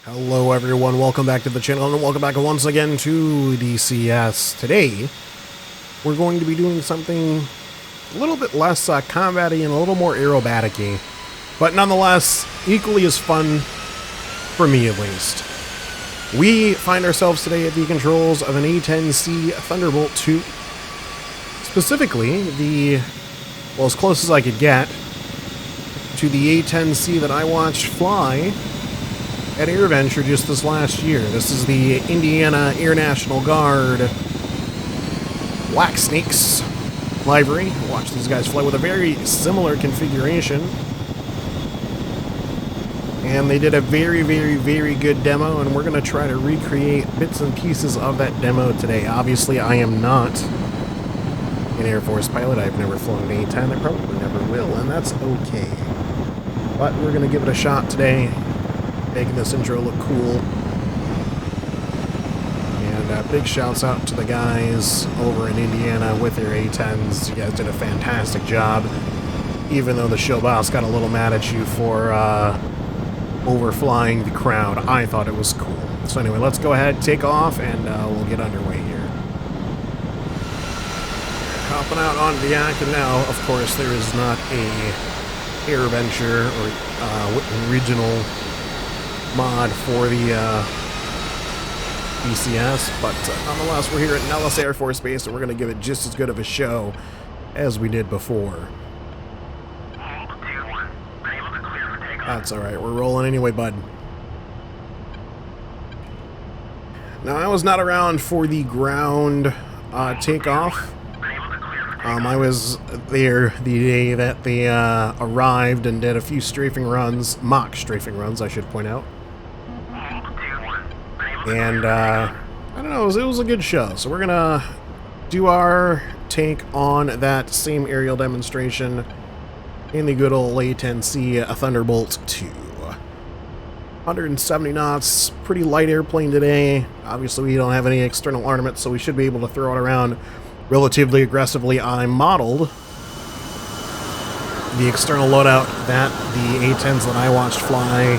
Hello everyone, welcome back to the channel and welcome back once again to DCS. Today, we're going to be doing something a little bit less combat-y and a little more aerobatic-y, but nonetheless, equally as fun, for me at least. We find ourselves today at the controls of an A-10C Thunderbolt II. Specifically, as close as I could get to the A-10C that I watched fly at AirVenture just this last year. This is the Indiana Air National Guard Black Snakes livery. Watch these guys fly with a very similar configuration. And they did a very good demo, and we're going to try to recreate bits and pieces of that demo today. Obviously, I am not an Air Force pilot. I've never flown an A-10. I probably never will, and that's okay. But we're going to give it a shot today, making this intro look cool. And big shouts out to the guys over in Indiana with their A-10s. You guys did a fantastic job, even though the show boss got a little mad at you for overflying the crowd. I thought it was cool. So anyway, let's go ahead, take off, and we'll get underway here. Hopping out onto the Acton now. Of course, there is not a AirVenture or regional mod for the DCS, but nonetheless, we're here at Nellis Air Force Base, and we're going to give it just as good of a show as we did before. That's alright, we're rolling anyway, bud. Now, I was not around for the ground takeoff. I was there the day that they arrived and did a few strafing runs, mock strafing runs, I should point out. And, I don't know, it was a good show. So we're gonna do our take on that same aerial demonstration in the good old A-10C Thunderbolt II. 170 knots, pretty light airplane today. Obviously we don't have any external armament, so we should be able to throw it around relatively aggressively. I modeled the external loadout that the A-10s that I watched fly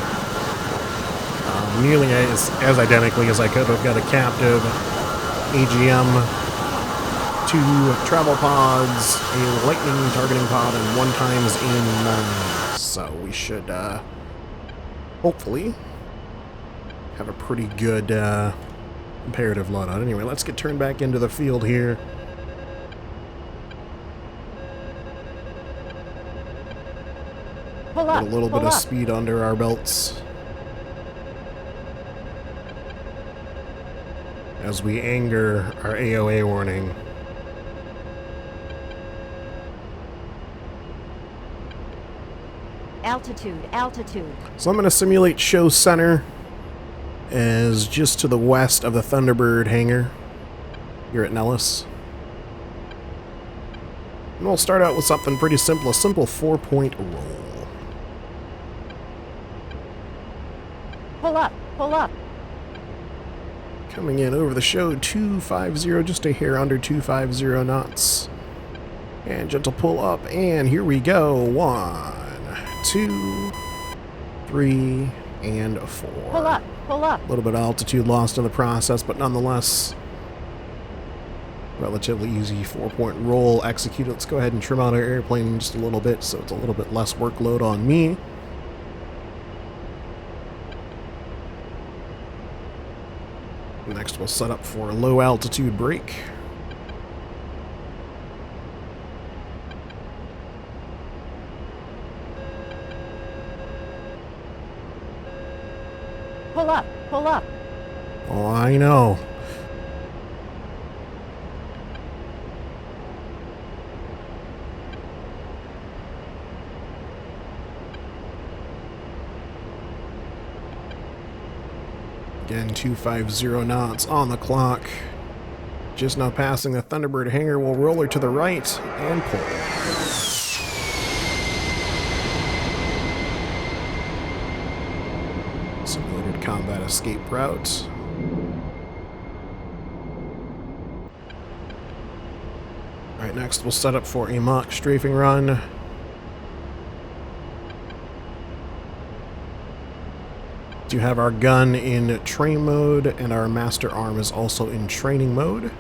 nearly as identically as I could. We've got a captive AGM, 2 travel pods, a lightning targeting pod, and 1x A9. So we should hopefully have a pretty good comparative loadout. Anyway, let's get turned back into the field here. Get a little bit of speed under our belts as we anger our AOA warning. Altitude. So I'm going to simulate show center as just to the west of the Thunderbird hangar here at Nellis. And we'll start out with something pretty simple, a simple 4-point roll. Pull up. Coming in over the show, 250, just a hair under 250 knots. And gentle pull up, and here we go. 1, 2, 3, and 4. Pull up. A little bit of altitude lost in the process, but nonetheless, relatively easy 4-point roll executed. Let's go ahead and trim out our airplane just a little bit so it's a little bit less workload on me. Next, we'll set up for a low altitude brake. Pull up. Oh, I know. Again, 250 knots on the clock. Just now passing the Thunderbird hangar. We'll roll her to the right and pull. Simulated combat escape route. Alright, next we'll set up for a mock strafing run. Do have our gun in train mode, and our master arm is also in training mode.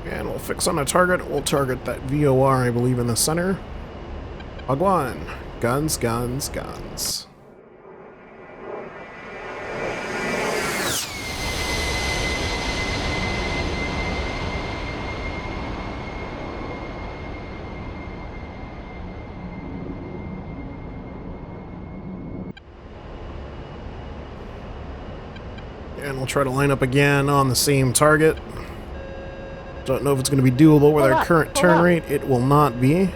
And we'll fix on a target. We'll target that VOR, I believe, in the center. Agwan. Guns, guns, guns. And we'll try to line up again on the same target. Don't know if it's going to be doable with our current turn rate. It will not be.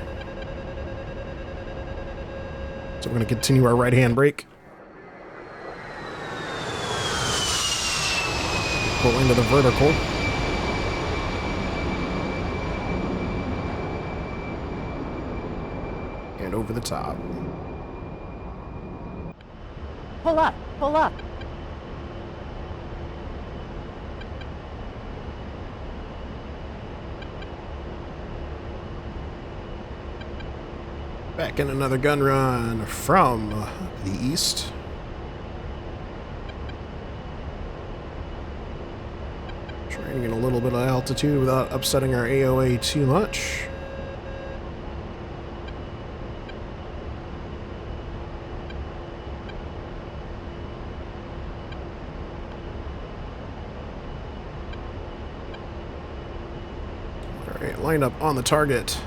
So we're going to continue our right-hand brake. Pull into the vertical. And over the top. Pull up, pull up. Back in another gun run from the east. Trying to get a little bit of altitude without upsetting our AOA too much. Alright, line up on the target.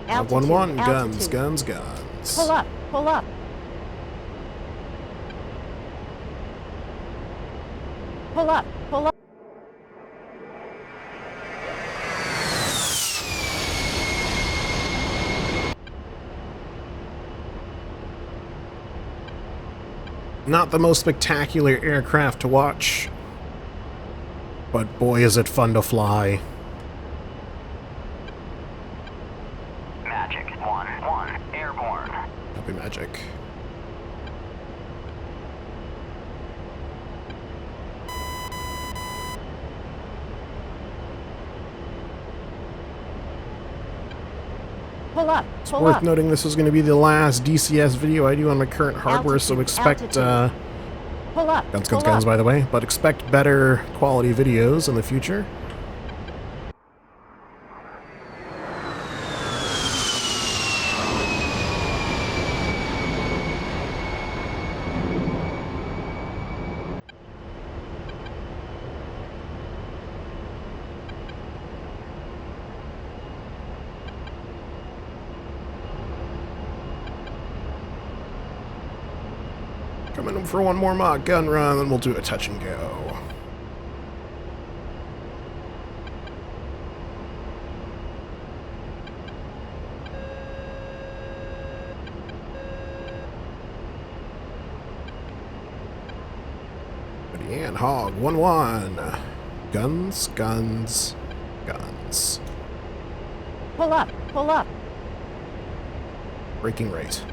Altitude, 1-1, guns, altitude. guns, guns. Pull up, pull up. Pull up, pull up. Not the most spectacular aircraft to watch, but boy is it fun to fly. Magic 1-1 airborne. Copy magic. Pull up, It's pull worth up. noting this is going to be the last DCS video I do on my current hardware, so Altitude, expect altitude. Pull up, guns, pull guns, guns, up. by the way, but expect better quality videos in the future. Coming in for one more mock gun run, then we'll do a touch and go. Ready and hog, 1-1. Guns, guns, guns. Pull up, pull up. Braking rate.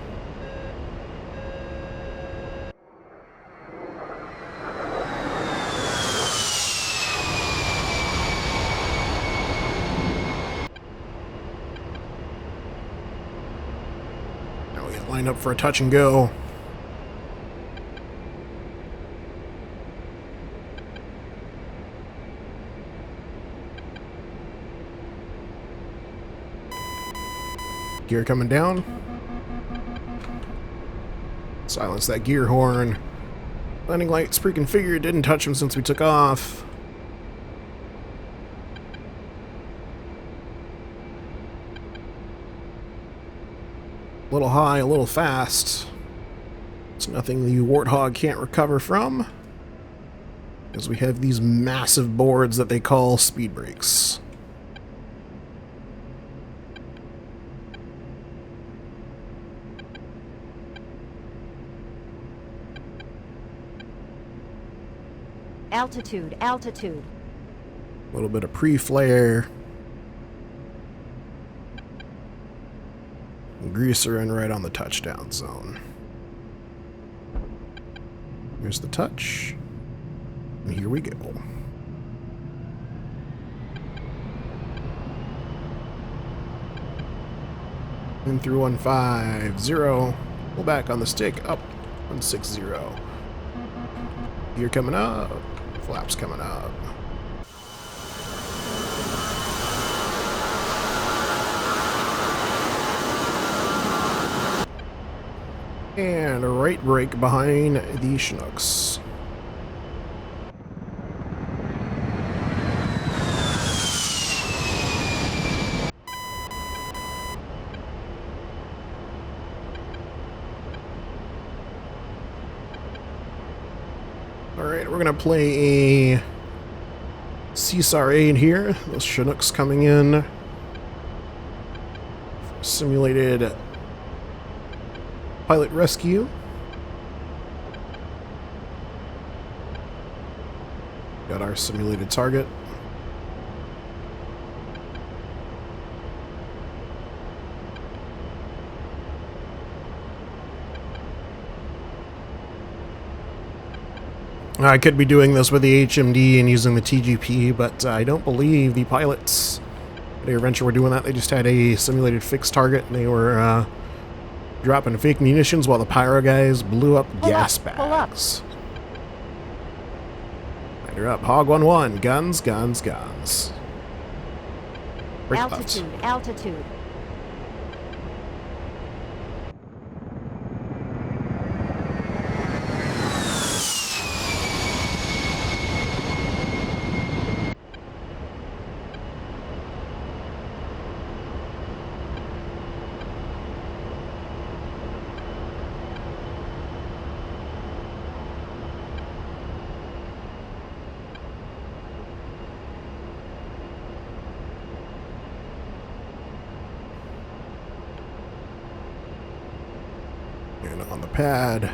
Now we line up for a touch and go. Gear coming down. Silence that gear horn. Landing lights pre-configured, didn't touch them since we took off. A little high, a little fast. It's nothing the Warthog can't recover from, because we have these massive boards that they call speed brakes. Altitude, altitude. A little bit of pre-flare. Greaser in right on the touchdown zone. Here's the touch. And here we go. In through 150. Pull back on the stick. Up 160. Gear coming up. Flaps coming up. And a right brake behind the Chinooks. Alright, we're gonna play a CSRA in here. Those Chinooks coming in. Simulated pilot rescue. Got our simulated target. I could be doing this with the HMD and using the TGP, but I don't believe the pilots at AirVenture were doing that. They just had a simulated fixed target, and they were dropping fake munitions while the pyro guys blew up gas bags. Lighter up. Hog 1-1. Guns, guns, guns. Brake left. Altitude. And on the pad.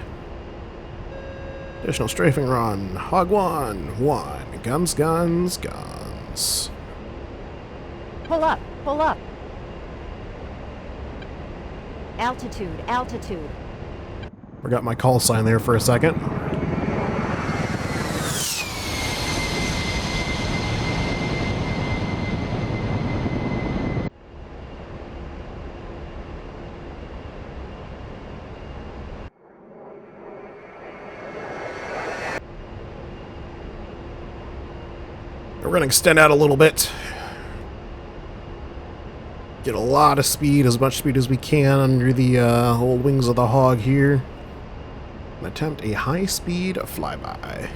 Additional strafing run. Hog 1. Guns, guns, guns. Pull up. Altitude. Forgot my call sign there for a second. We're going to extend out a little bit. Get a lot of speed, as much speed as we can under the whole wings of the Hog here. And attempt a high-speed flyby.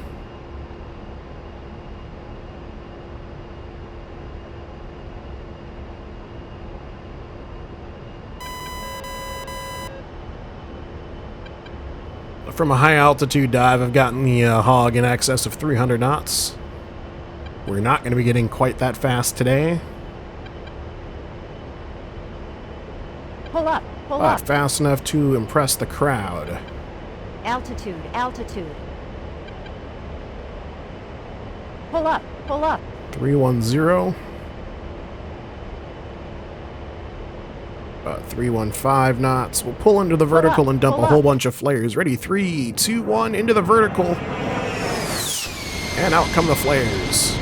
From a high-altitude dive, I've gotten the Hog in excess of 300 knots. We're not going to be getting quite that fast today. Pull up. Fast enough to impress the crowd. Altitude. Pull up. 310. 315 knots. We'll pull into the vertical and dump a whole bunch of flares. Ready? 3, 2, 1, into the vertical. And out come the flares.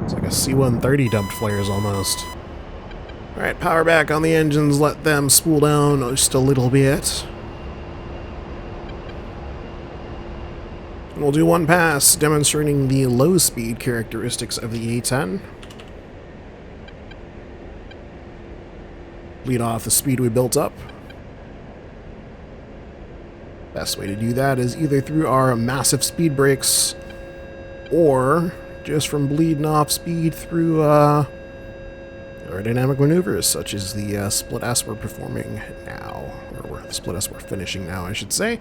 It's like a C-130 dumped flares almost. Alright, power back on the engines. Let them spool down just a little bit. We'll do one pass demonstrating the low speed characteristics of the A-10. Lead off the speed we built up. Best way to do that is either through our massive speed brakes or just from bleeding off speed through aerodynamic maneuvers such as the split S we're performing now, or the split S we're finishing now, I should say.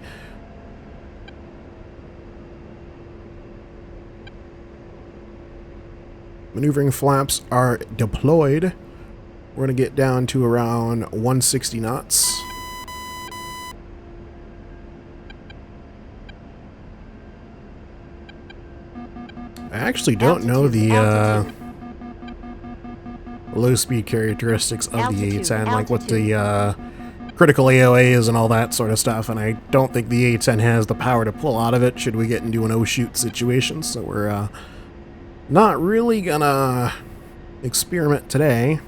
Maneuvering flaps are deployed. We're going to get down to around 160 knots. I actually don't know the Altitude. low speed characteristics of the Altitude, A-10, like what altitude. the critical AOA is and all that sort of stuff, and I don't think the A-10 has the power to pull out of it should we get into an oh-shoot situation, so we're not really gonna experiment today.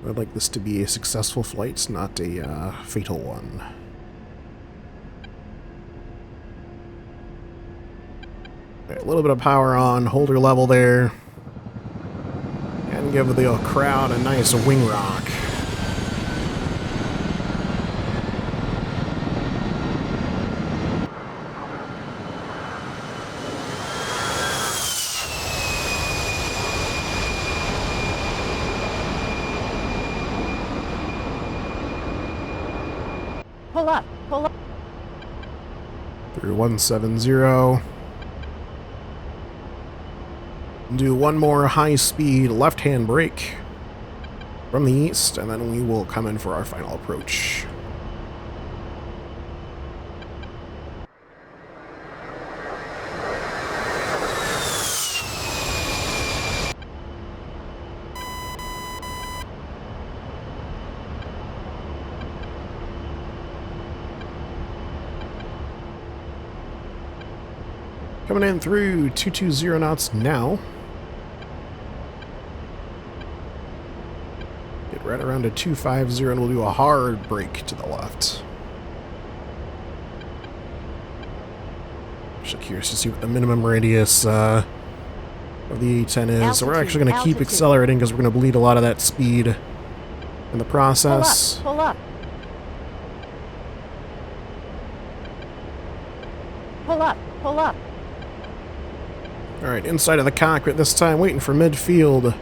I'd like this to be a successful flight, not a fatal one. Right, a little bit of power on holder level there. And give the crowd a nice wing rock. Pull up. Pull up. Through 170. Do one more high-speed left-hand brake from the east, and then we will come in for our final approach. Coming in through 220 knots now. Get right around to 250 and we'll do a hard brake to the left. Just curious to see what the minimum radius of the A-10 is. So we're actually going to keep accelerating because we're going to bleed a lot of that speed in the process. Pull up. Pull up. Pull up. Pull up. Alright, inside of the cockpit this time, waiting for midfield.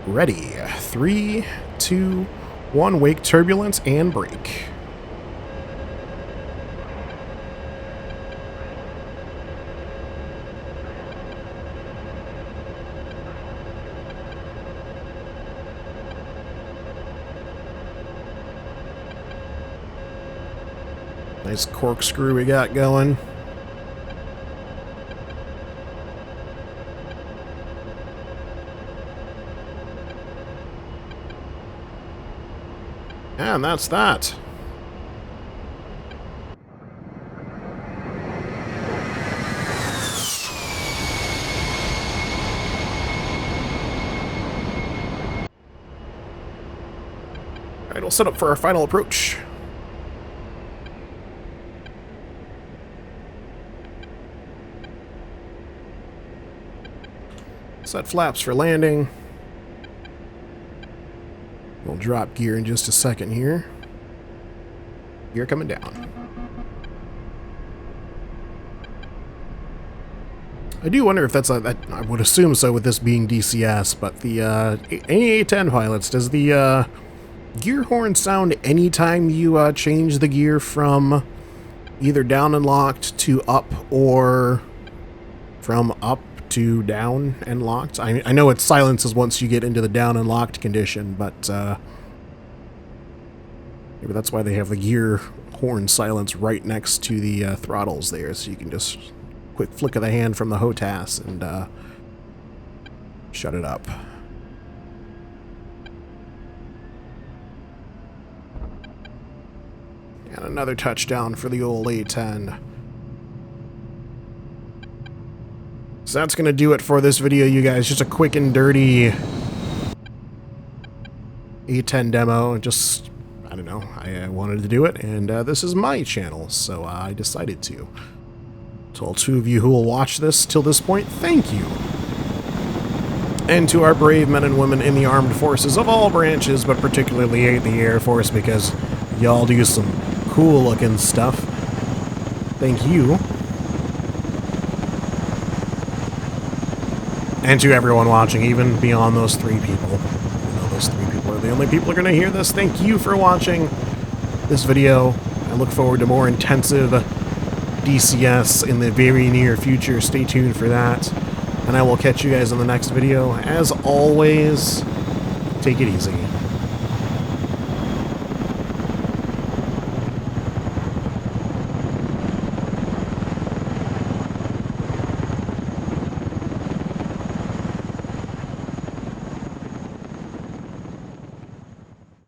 Ready. 3, 2, 1, wake turbulence and brake. Nice corkscrew we got going. And that's that. Alright, we'll set up for our final approach. Set flaps for landing. We'll drop gear in just a second here. Gear coming down. I do wonder if that's I would assume so with this being DCS, but the any A-10 pilots, does the gear horn sound anytime you change the gear from either down and locked to up or from up to down and locked? I know it silences once you get into the down and locked condition, but maybe that's why they have the gear horn silence right next to the throttles there, so you can just quick flick of the hand from the HOTAS and shut it up. And another touchdown for the old A-10. So that's going to do it for this video, you guys. Just a quick and dirty A-10 demo. Just, I don't know, I wanted to do it, and this is my channel, so I decided to. To all two of you who will watch this till this point, thank you. And to our brave men and women in the armed forces of all branches, but particularly the Air Force, because y'all do some cool-looking stuff. Thank you. And to everyone watching, even beyond those three people. You know, those three people are the only people who are going to hear this. Thank you for watching this video. I look forward to more intensive DCS in the very near future. Stay tuned for that. And I will catch you guys in the next video. As always, take it easy.